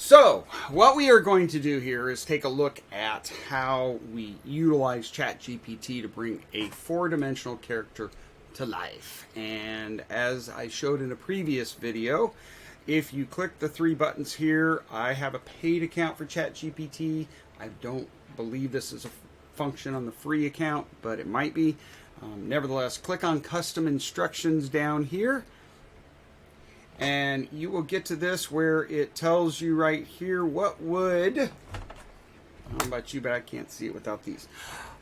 So, what we are going to do here is take a look at how we utilize ChatGPT to bring a four-dimensional character to life. And as I showed in a previous video, if you click the three buttons here, I have a paid account for ChatGPT. I don't believe this is a function on the free account, but it might be. Nevertheless, click on custom instructions down here. And you will get to this where it tells you right here what would, I don't know about you, but I can't see it without these.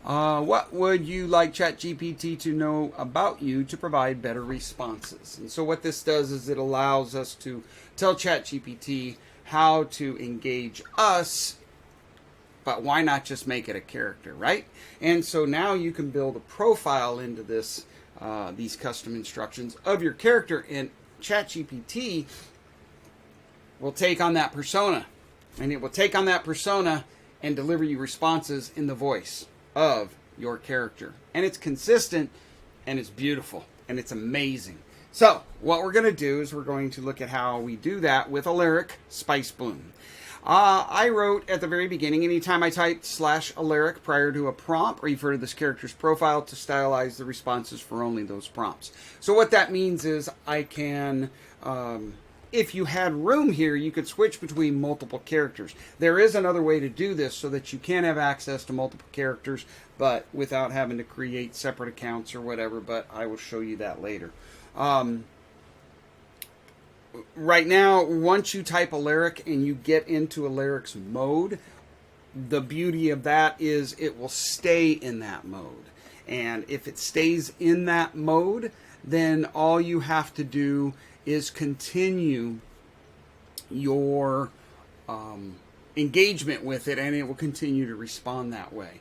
What would you like ChatGPT to know about you to provide better responses? And so what this does is it allows us to tell ChatGPT how to engage us, but why not just make it a character, right? And so now you can build a profile into this, these custom instructions of your character, and ChatGPT will take on that persona, and it will take on that persona and deliver you responses in the voice of your character. And it's consistent, and it's beautiful, and it's amazing. So what we're going to do is we're going to look at how we do that with Alaric Spice Bloom. I wrote at the very beginning, anytime I typed /Alaric prior to a prompt, refer to this character's profile to stylize the responses for only those prompts. So what that means is I can, if you had room here, you could switch between multiple characters. There is another way to do this so that you can have access to multiple characters, but without having to create separate accounts or whatever, but I will show you that later. Right now, once you type Alaric and you get into Alaric's mode, the beauty of that is it will stay in that mode. And if it stays in that mode, then all you have to do is continue your engagement with it, and it will continue to respond that way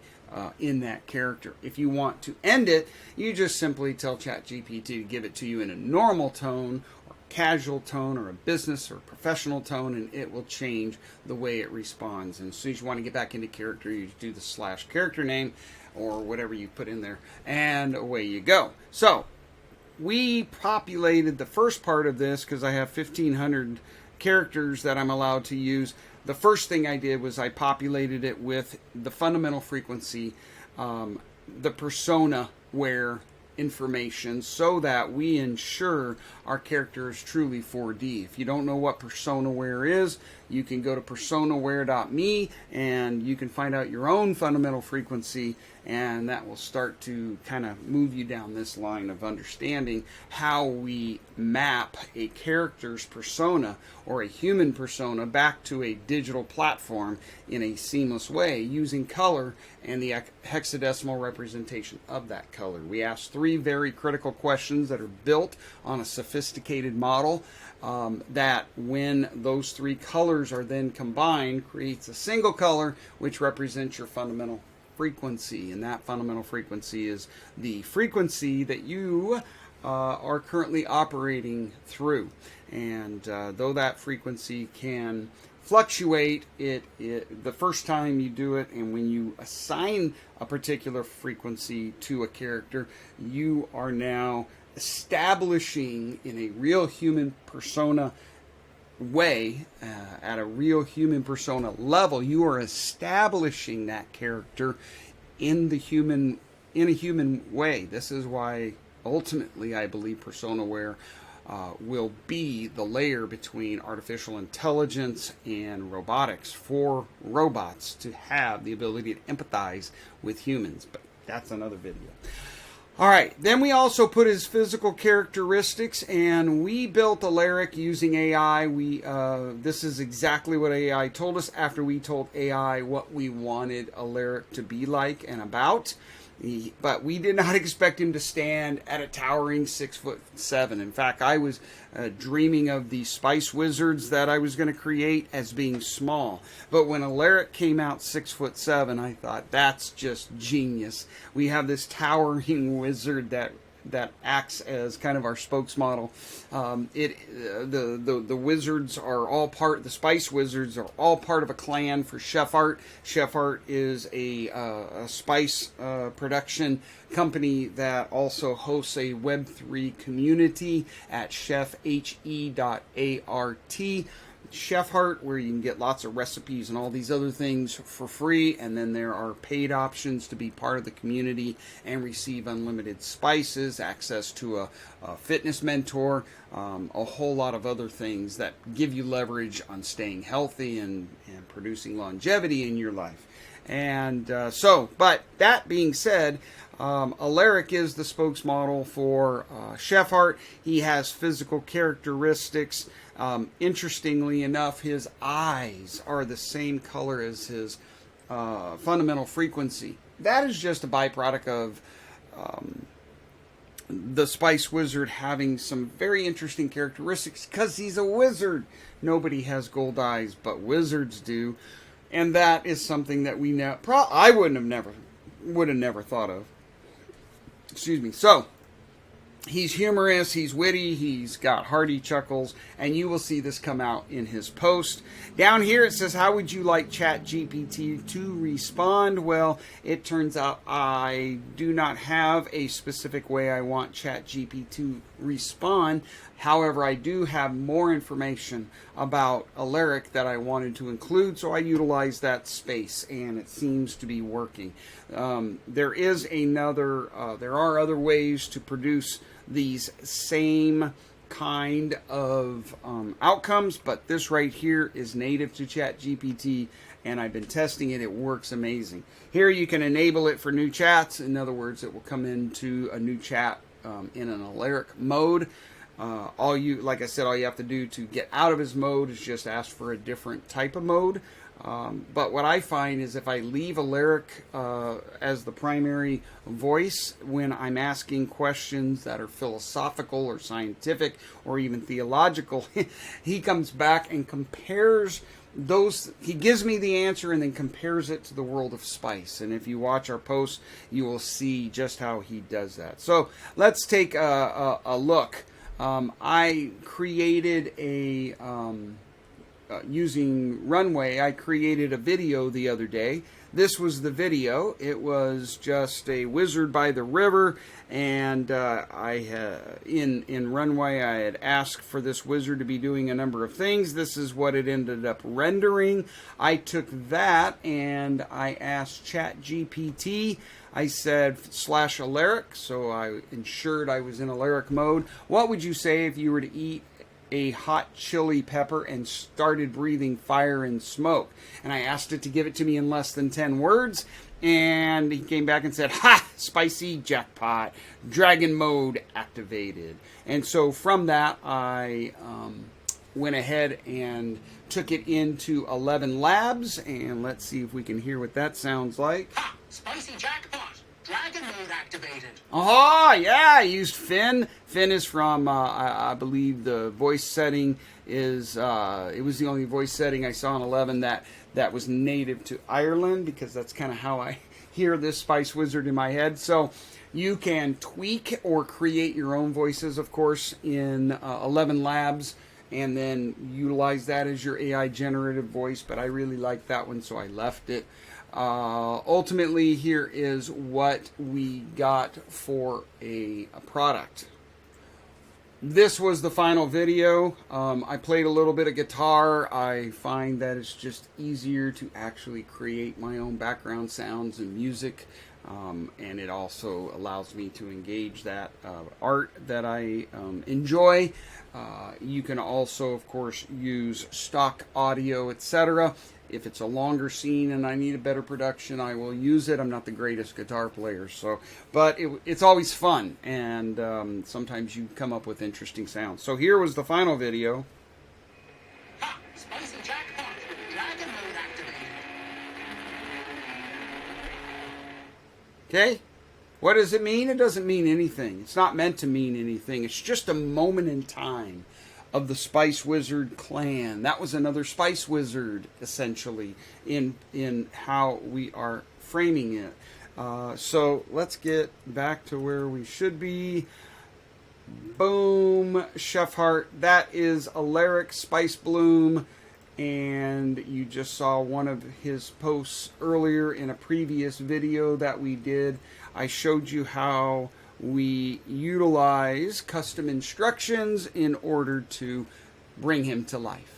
in that character. If you want to end it, you just simply tell ChatGPT to give it to you in a normal tone, casual tone, or a business or professional tone, and it will change the way it responds. And as soon as you want to get back into character, you do the /character name or whatever you put in there, and away you go. So we populated the first part of this because I have 1,500 characters that I'm allowed to use. The first thing I did was I populated it with the fundamental frequency, the persona where information, so that we ensure our character is truly 4D. If you don't know what PersonaWare is, you can go to personaware.me and you can find out your own fundamental frequency, and that will start to kind of move you down this line of understanding how we map a character's persona or a human persona back to a digital platform in a seamless way using color and the hexadecimal representation of that color. We ask three very critical questions that are built on a sophisticated model that when those three colors are then combined creates a single color which represents your fundamental frequency, and that fundamental frequency is the frequency that you are currently operating through. And though that frequency can fluctuate, the first time you do it, and when you assign a particular frequency to a character, you are now establishing in a real human persona way, at a real human persona level, you are establishing that character in a human way. This is why ultimately I believe PersonaWare will be the layer between artificial intelligence and robotics for robots to have the ability to empathize with humans. But that's another video. All right, then we also put his physical characteristics, and we built Alaric using AI. This is exactly what AI told us after we told AI what we wanted Alaric to be like and about. But we did not expect him to stand at a towering 6'7". In fact, I was dreaming of the spice wizards that I was going to create as being small. But when Alaric came out 6'7", I thought, that's just genius. We have this towering wizard that acts as kind of our spokesmodel. The wizards are all part, the Spice Wizards are all part of a clan for Chef Art. Chef Art is a spice production company that also hosts a Web3 community at chefhe.art. Chef Heart, where you can get lots of recipes and all these other things for free, and then there are paid options to be part of the community and receive unlimited spices, access to a fitness mentor, a whole lot of other things that give you leverage on staying healthy and producing longevity in your life. And but that being said, Alaric is the spokesmodel for Chef Heart. He has physical characteristics. Interestingly enough, his eyes are the same color as his fundamental frequency. That is just a byproduct of the Spice Wizard having some very interesting characteristics because he's a wizard. Nobody has gold eyes, but wizards do. And that is something that we I would have never thought of. Excuse me. So, he's humorous, he's witty, he's got hearty chuckles, and you will see this come out in his post. Down here it says, how would you like ChatGPT to respond? Well, it turns out I do not have a specific way I want ChatGPT to respond. However, I do have more information about Alaric that I wanted to include, so I utilized that space, and it seems to be working. There are other ways to produce these same kind of outcomes, but this right here is native to ChatGPT, and I've been testing it. It works amazing. Here you can enable it for new chats. In other words, it will come into a new chat in an Alaric mode. Like I said, all you have to do to get out of his mode is just ask for a different type of mode. But what I find is if I leave Alaric as the primary voice when I'm asking questions that are philosophical or scientific or even theological, he comes back and compares those. He gives me the answer and then compares it to the world of spice. And if you watch our posts, you will see just how he does that. So let's take a look. I created using Runway, I created a video the other day. This was the video. It was just a wizard by the river, and in Runway I had asked for this wizard to be doing a number of things. This is what it ended up rendering. I took that and I asked ChatGPT. I said /Alaric, so I ensured I was in Alaric mode. What would you say if you were to eat a hot chili pepper and started breathing fire and smoke? And I asked it to give it to me in less than 10 words, and he came back and said, ha, spicy jackpot, dragon mode activated. And so from that, I went ahead and took it into 11 Labs, and let's see if we can hear what that sounds like. Ha, spicy jackpot, dragon mode activated. Oh, yeah, I used Finn. Finn is from, I believe the voice setting is, it was the only voice setting I saw in 11 that was native to Ireland, because that's kind of how I hear this Spice Wizard in my head. So you can tweak or create your own voices, of course, in 11 Labs, and then utilize that as your AI generative voice, but I really like that one, so I left it. Ultimately, here is what we got for a product. This was the final video. I played a little bit of guitar. I find that it's just easier to actually create my own background sounds and music, and it also allows me to engage that art that I enjoy. You can also, of course, use stock audio, etc. If it's a longer scene and I need a better production, I will use it. I'm not the greatest guitar player, but it's always fun, and sometimes you come up with interesting sounds. So here was the final video. Ha, spicy jackpot, dragon mode activated. Okay? What does it mean? It doesn't mean anything. It's not meant to mean anything. It's just a moment in time of the Spice Wizard clan. That was another Spice Wizard, essentially, in how we are framing it. So let's get back to where we should be. Boom, Chef Heart. That is Alaric Spice Bloom, and you just saw one of his posts earlier in a previous video that we did. I showed you how we utilize custom instructions in order to bring him to life.